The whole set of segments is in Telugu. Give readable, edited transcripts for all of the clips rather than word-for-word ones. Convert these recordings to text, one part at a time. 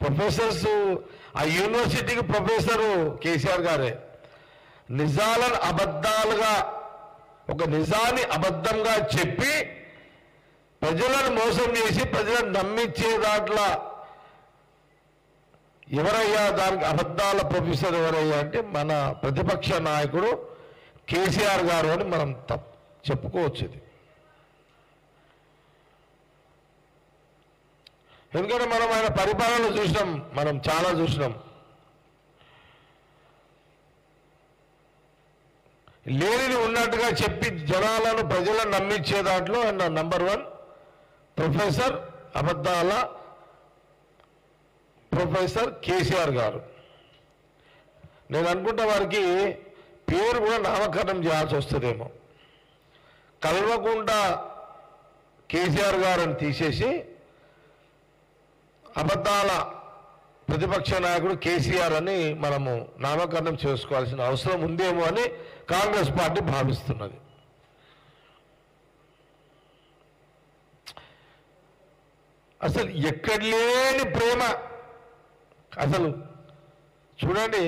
ప్రొఫెసర్స్ ఆ యూనివర్సిటీకి ప్రొఫెసరు కేసీఆర్ గారే నిజాలను అబద్ధాలుగా ఒక నిజాన్ని అబద్ధంగా చెప్పి ప్రజలను మోసం చేసి ప్రజలను నమ్మించే దాంట్లో ఎవరయ్యా దానికి అబద్ధాల ప్రొఫెసర్ ఎవరయ్యా అంటే మన ప్రతిపక్ష నాయకుడు కేసీఆర్ గారు అని మనం చెప్పుకోవచ్చు. ఇది ఎందుకంటే మనం ఆయన పరిపాలన చూసినాం, మనం చాలా చూసినాం. లేనిది ఉన్నట్టుగా చెప్పి జనాలను ప్రజలను నమ్మించే దాంట్లో ఆయన నంబర్ 1 ప్రొఫెసర్ అబద్ధాల ప్రొఫెసర్ కేసీఆర్ గారు. నేను అనుకుంటా వారికి పేరు కూడా నామకరణం చేయాల్సి వస్తుందేమో. కల్వకుంట కేసీఆర్ గారు అని తీసేసి అబద్ధాల ప్రతిపక్ష నాయకుడు కేసీఆర్ అని మనము నామకరణం చేసుకోవాల్సిన అవసరం ఉందేమో అని కాంగ్రెస్ పార్టీ భావిస్తున్నది. అసలు ఎక్కడ లేని ప్రేమ. అసలు చూడండి,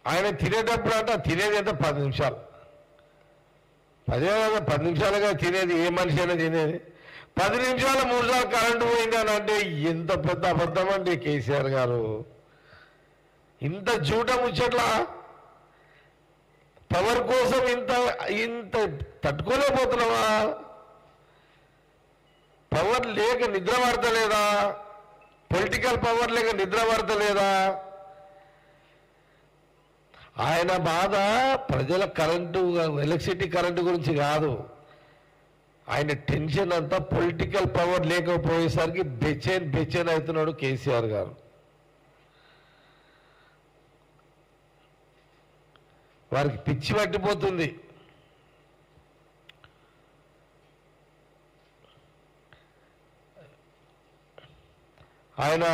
ఆయన తినేటప్పుడు అంటే తినేది అంటే 10 నిమిషాలు, 10 నిమిషాలుగా తినేది. ఏ మనిషి అయినా తినేది 10 నిమిషాలు 3 సార్లు కరెంటు పోయింది అని అంటే ఎంత పెద్ద అబద్ధం అండి కేసీఆర్ గారు. ఇంత జూట ముచ్చట్లా పవర్ కోసం ఇంత ఇంత తట్టుకోలేకపోతున్నావా? పవర్ లేక నిద్ర పడతలేదా? పొలిటికల్ పవర్ లేక నిద్ర పడతలేదా? ఆయన బాధ ప్రజల కరెంటు ఎలక్ట్రిసిటీ కరెంటు గురించి కాదు. ఆయన టెన్షన్ అంతా పొలిటికల్ పవర్ లేకపోయేసరికి బెచెన్ అవుతున్నాడు కేసీఆర్ గారు. వారికి పిచ్చి పట్టిపోతుంది. ఆయన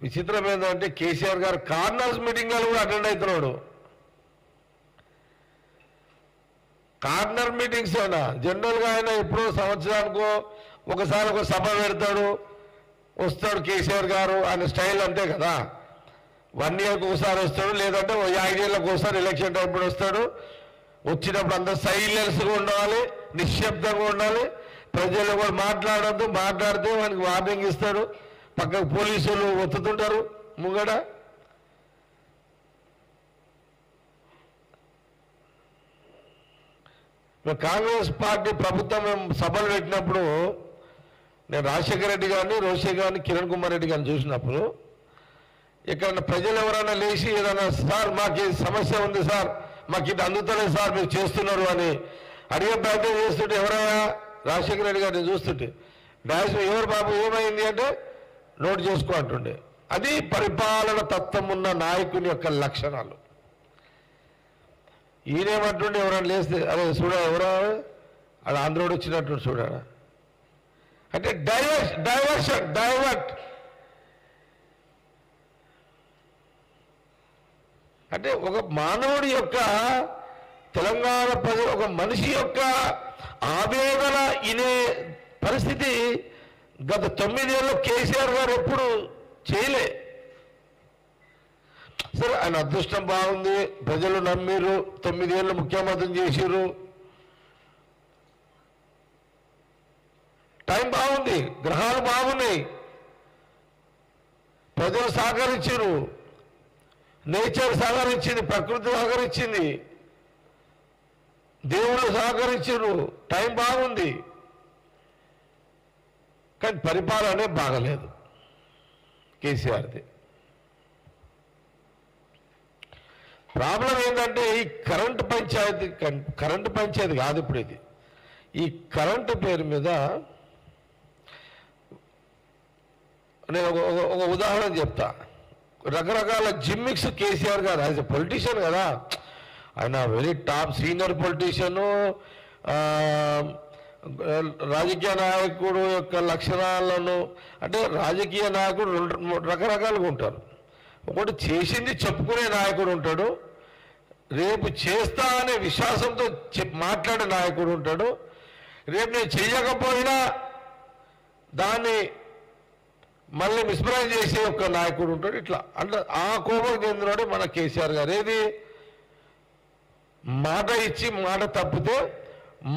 విచిత్రం ఏంటంటే కేసీఆర్ గారు కార్నర్స్ మీటింగ్లలో కూడా అటెండ్ అవుతున్నాడు. కార్నర్ మీటింగ్స్ అయినా జనరల్గా ఆయన ఎప్పుడో సంవత్సరానికో ఒకసారి ఒక సభ పెడతాడు, వస్తాడు కేసీఆర్ గారు. ఆయన స్టైల్ అంతే కదా, 1 ఇయర్కి ఒకసారి వస్తాడు, లేదంటే 5 ఏళ్ళకి ఒకసారి ఎలక్షన్ టైంలో వస్తాడు. వచ్చినప్పుడు అంతా సైలెన్స్గా ఉండాలి, నిశ్శబ్దంగా ఉండాలి, ప్రజలు కూడా మాట్లాడద్దు, మాట్లాడితే వానికి వార్నింగ్ ఇస్తాడు. పక్కకు పోలీసులు ఒత్తుతుంటారు ముంగడ. కాంగ్రెస్ పార్టీ ప్రభుత్వం సభలు పెట్టినప్పుడు నేను రాజశేఖర రెడ్డి గారిని, రోషే గారిని, కిరణ్ కుమార్ రెడ్డి గారిని చూసినప్పుడు ఇక్కడ ప్రజలు ఎవరైనా లేచి ఏదైనా సార్ మాకు సమస్య ఉంది సార్, మాకు ఇది అందుతలేదు సార్, మీరు చేస్తున్నారు అని అడిగే ప్రయత్నం చేస్తుంటే ఎవరైనా రాజశేఖర రెడ్డి గారిని చూస్తుంటే డాష్ ఎవరు బాబు ఏమైంది అంటే నోట్ చేసుకో అంటుండే. అది పరిపాలన తత్వం ఉన్న నాయకుని యొక్క లక్షణాలు. ఈయనేమంటుండే ఎవరైనా లేస్తే అదే చూడ ఎవరో అది ఆంధ్రోడు వచ్చినట్టు చూడాడా అంటే డైవర్ట్ అంటే ఒక మానవుడి యొక్క తెలంగాణ ప్రజలు ఒక మనిషి యొక్క ఆవేదన ఇనే పరిస్థితి గత 9 ఏళ్ళు కేసీఆర్ గారు ఎప్పుడు చేయలే. సరే ఆయన అదృష్టం బాగుంది, ప్రజలు నమ్మిరు, 9 ఏళ్ళు ముఖ్యమంత్రిని చేసిర్రు, టైం బాగుంది, గ్రహాలు బాగున్నాయి, ప్రజలు సహకరించారు, నేచర్ సహకరించింది, ప్రకృతి సహకరించింది, దేవుళ్ళు సహకరించారు, టైం బాగుంది. కానీ పరిపాలనే బాగలేదు కేసీఆర్ది. ప్రాబ్లం ఏంటంటే ఈ కరెంటు పంచాయతీ కాదు ఇప్పుడు ఇది. ఈ కరెంటు పేరు మీద నేను ఒక ఉదాహరణ చెప్తా. రకరకాల జిమ్మిక్స్ కేసీఆర్ గారు యాజ్ ఎ పొలిటీషియన్ కదా, ఆయన వెరీ టాప్ సీనియర్ పొలిటీషియను, రాజకీయ నాయకుడు యొక్క లక్షణాలను అంటే రాజకీయ నాయకుడు రకరకాలుగా ఉంటారు. ఒకటి చేసింది చెప్పుకునే నాయకుడు ఉంటాడు, రేపు చేస్తా అనే విశ్వాసంతో మాట్లాడే నాయకుడు ఉంటాడు, రేపు నేను చెయ్యకపోయినా దాన్ని మళ్ళీ మిస్ప్రైజ్ చేసే ఒక నాయకుడు ఉంటాడు. ఇట్లా అంటే ఆ కోపం చెందినోడే మన కేసీఆర్ గారు. ఏది మాట ఇచ్చి మాట తప్పితే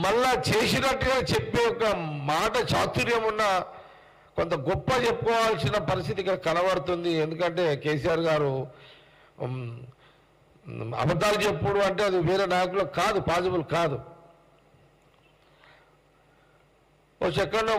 మళ్ళా చేసినట్టుగా చెప్పే ఒక మాట చాతుర్యం ఉన్న కొంత గొప్ప చెప్పుకోవాల్సిన పరిస్థితి ఇక్కడ కనబడుతుంది. ఎందుకంటే కేసీఆర్ గారు అబద్ధాలు చెప్పుడు అంటే అది వేరే నాయకులకు కాదు, పాసిబుల్ కాదు. ఓ సెకండ్